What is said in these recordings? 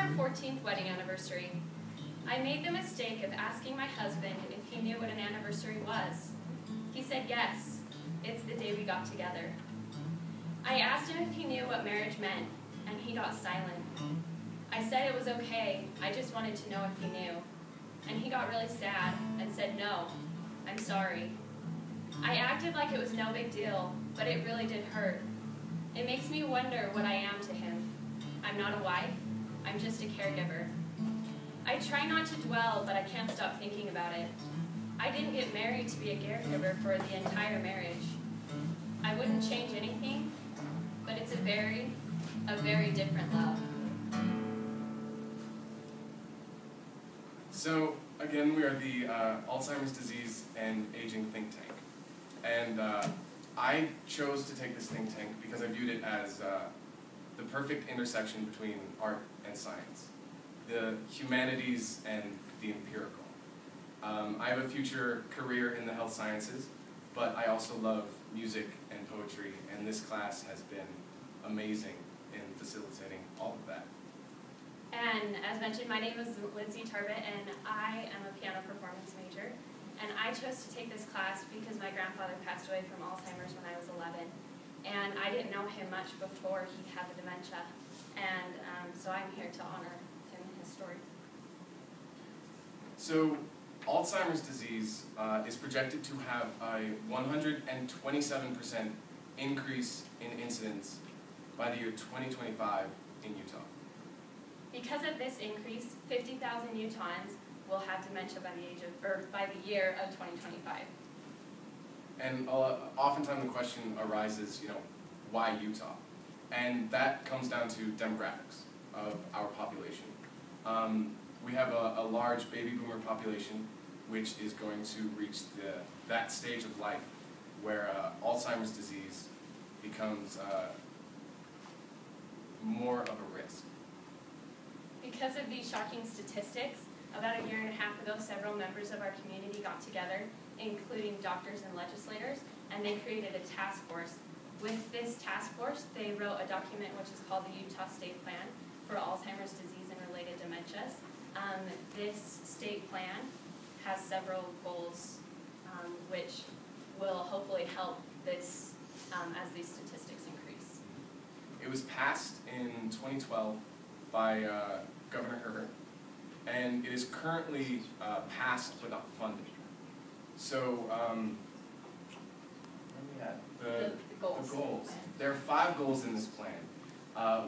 our 14th wedding anniversary. I made the mistake of asking my husband if he knew what an anniversary was. He said yes, it's the day we got together. I asked him if he knew what marriage meant, and he got silent. I said it was okay, I just wanted to know if he knew. And he got really sad and said, no, I'm sorry. I acted like it was no big deal, but it really did hurt. It makes me wonder what I am to him. I'm not a wife, I'm just a caregiver. I try not to dwell, but I can't stop thinking about it. I didn't get married to be a caregiver for the entire marriage. I wouldn't change anything, but it's a very different love. So, again, we are the Alzheimer's Disease and Aging Think Tank. And I chose to take this think tank because I viewed it as the perfect intersection between art and science, the humanities and the empirical. I have a future career in the health sciences, but I also love music and poetry, and this class has been amazing in facilitating all of that. And as mentioned, my name is Lindsay Tarbett, and I am a piano performance major. And I chose to take this class because my grandfather passed away from Alzheimer's when I was 11. And I didn't know him much before he had the dementia. And so I'm here to honor him and his story. So Alzheimer's disease is projected to have a 127% increase in incidence by the year 2025 in Utah. Because of this increase, 50,000 Utahns will have dementia by the year of 2025. And oftentimes the question arises, why Utah? And that comes down to demographics of our population. We have a large baby boomer population, which is going to reach that stage of life where Alzheimer's disease becomes more of a risk. Because of these shocking statistics, about a year and a half ago, several members of our community got together, including doctors and legislators, and they created a task force. With this task force, they wrote a document which is called the Utah State Plan for Alzheimer's disease and related dementias. This state plan has several goals which will hopefully help this as these statistics increase. It was passed in 2012 by Governor Herbert, and it is currently passed without funding. So, where are we at? The goals. There are 5 goals in this plan.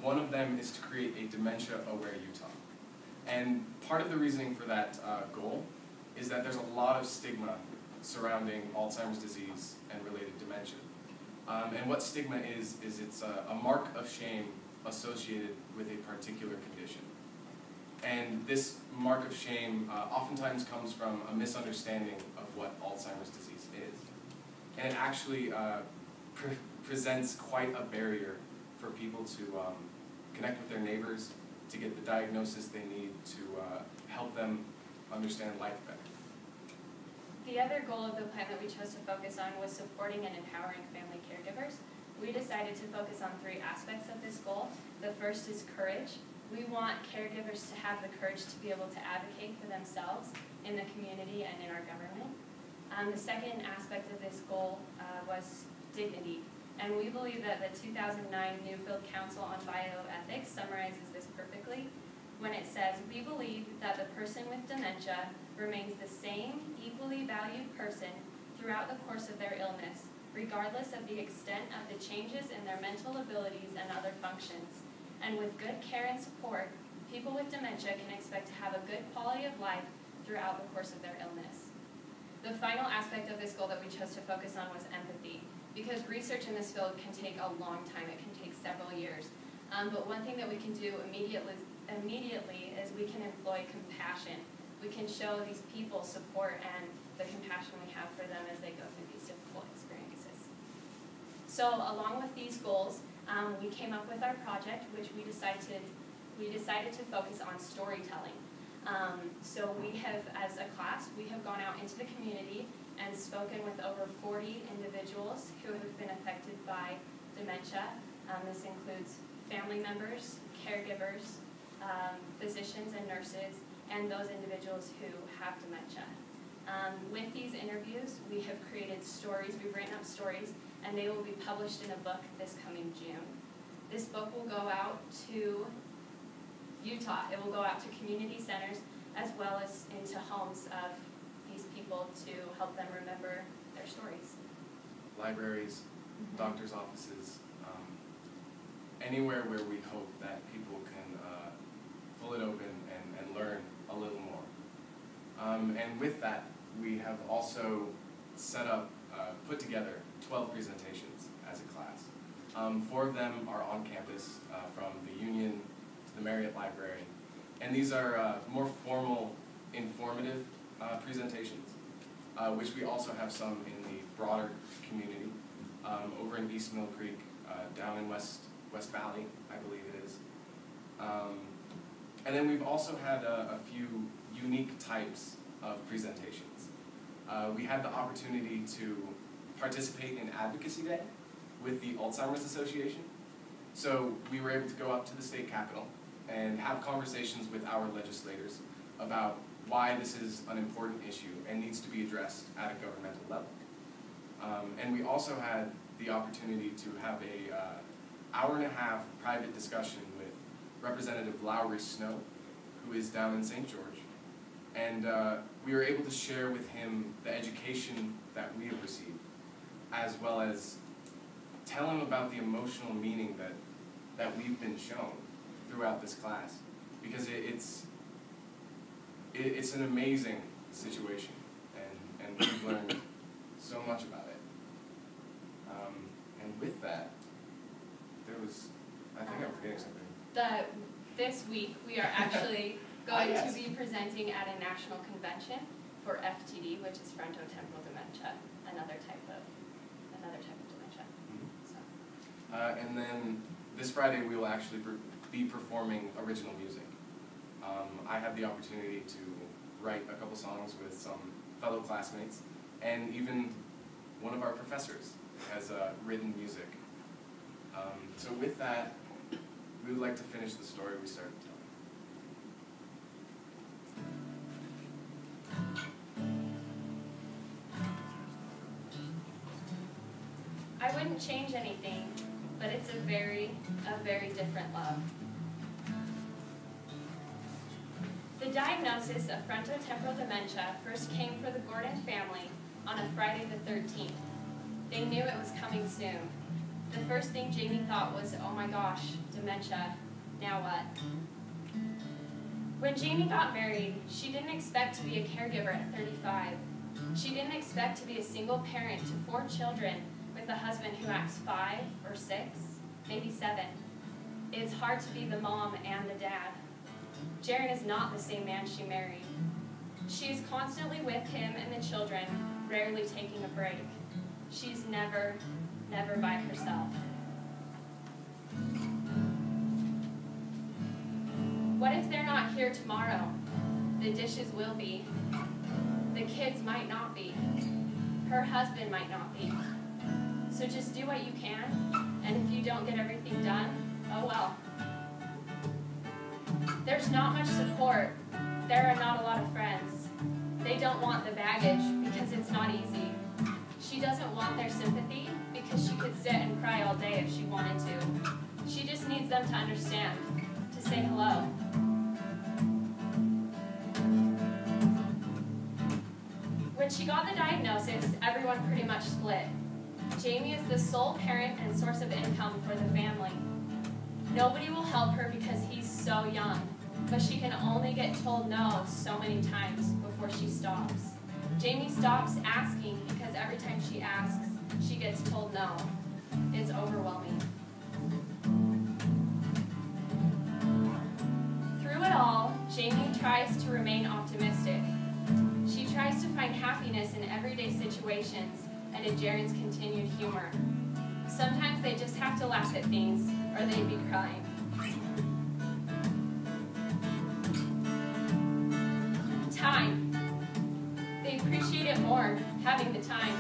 One of them is to create a dementia-aware Utah. And part of the reasoning for that goal is that there's a lot of stigma surrounding Alzheimer's disease and related dementia. And what stigma is it's a mark of shame associated with a particular condition. And this mark of shame oftentimes comes from a misunderstanding of what Alzheimer's disease is. And it actually presents quite a barrier for people to connect with their neighbors, to get the diagnosis they need to help them understand life better. The other goal of the plan that we chose to focus on was supporting and empowering family caregivers. We decided to focus on 3 aspects of this goal. The first is courage. We want caregivers to have the courage to be able to advocate for themselves in the community and in our government. The second aspect of this goal was dignity. And we believe that the 2009 Newfield Council on Bioethics summarizes this perfectly when it says, "We believe that the person with dementia remains the same equally valued person throughout the course of their illness, regardless of the extent of the changes in their mental abilities and other functions. And with good care and support, people with dementia can expect to have a good quality of life throughout the course of their illness." The final aspect of this goal that we chose to focus on was empathy, because research in this field can take a long time. It can take several years. But one thing that we can do immediately is we can employ compassion. We can show these people support and the compassion we have for them as they go through these difficult experiences. So along with these goals, we came up with our project, which we decided to focus on storytelling. So we have, as a class, we have gone out into the community and spoken with over 40 individuals who have been affected by dementia. This includes family members, caregivers, physicians and nurses, and those individuals who have dementia. With these interviews, we have created stories, we've written up stories, and they will be published in a book this coming June. This book will go out to Utah. It will go out to community centers as well as into homes of these people to help them remember their stories. Libraries, doctors' offices, anywhere where we hope that people can pull it open and learn a little more. And with that, we have also set up, put together 12 presentations as a class. 4 of them are on campus, from the Union to the Marriott Library. And these are more formal, informative presentations, which we also have some in the broader community, over in East Mill Creek, down in West Valley, I believe it is. And then we've also had a few unique types of presentations. We had the opportunity to participate in Advocacy Day with the Alzheimer's Association. So we were able to go up to the state capitol and have conversations with our legislators about why this is an important issue and needs to be addressed at a governmental level. And we also had the opportunity to have a hour-and-a-half private discussion with Representative Lowry Snow, who is down in St. George. And we were able to share with him the education that we have received, as well as tell him about the emotional meaning that we've been shown throughout this class. Because it's an amazing situation, and we've learned so much about it. And with that, there was, I think I'm forgetting something. This week, we are actually going yes. to be presenting at a national convention for FTD, which is frontotemporal dementia, another type of dementia. Mm-hmm. So. And then this Friday, we will actually be performing original music. I had the opportunity to write a couple songs with some fellow classmates, and even one of our professors has written music. So with that, we would like to finish the story we started telling. I wouldn't change anything, but it's a very different love. The diagnosis of frontotemporal dementia first came for the Gordon family on a Friday the 13th. They knew it was coming soon. The first thing Jamie thought was, oh my gosh, dementia, now what? When Jamie got married, she didn't expect to be a caregiver at 35. She didn't expect to be a single parent to 4 children with a husband who acts 5 or 6, maybe 7. It's hard to be the mom and the dad. Jaron is not the same man she married. She is constantly with him and the children, rarely taking a break. She's never by herself. What if they're not here tomorrow? The dishes will be. The kids might not be. Her husband might not be. So just do what you can, and if you don't get everything done, oh well. There's not much support. There are not a lot of friends. They don't want the baggage because it's not easy. She doesn't want their sympathy because she could sit and cry all day if she wanted to. She just needs them to understand, to say hello. When she got the diagnosis, everyone pretty much split. Jamie is the sole parent and source of income for the family. Nobody will help her because he's so young, but she can only get told no so many times before she stops. Jamie stops asking because every time she asks, she gets told no. It's overwhelming. Through it all, Jamie tries to remain optimistic. She tries to find happiness in everyday situations and in Jaron's continued humor. Sometimes they just have to laugh at things, or they'd be crying. Time. They appreciate it more, having the time.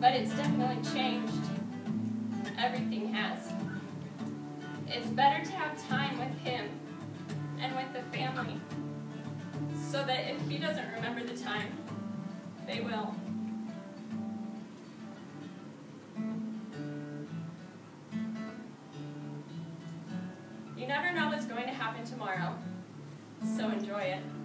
But it's definitely changed. Everything has. It's better to have time with him and with the family, so that if he doesn't remember the time, they will. You never know what's going to happen tomorrow, so enjoy it.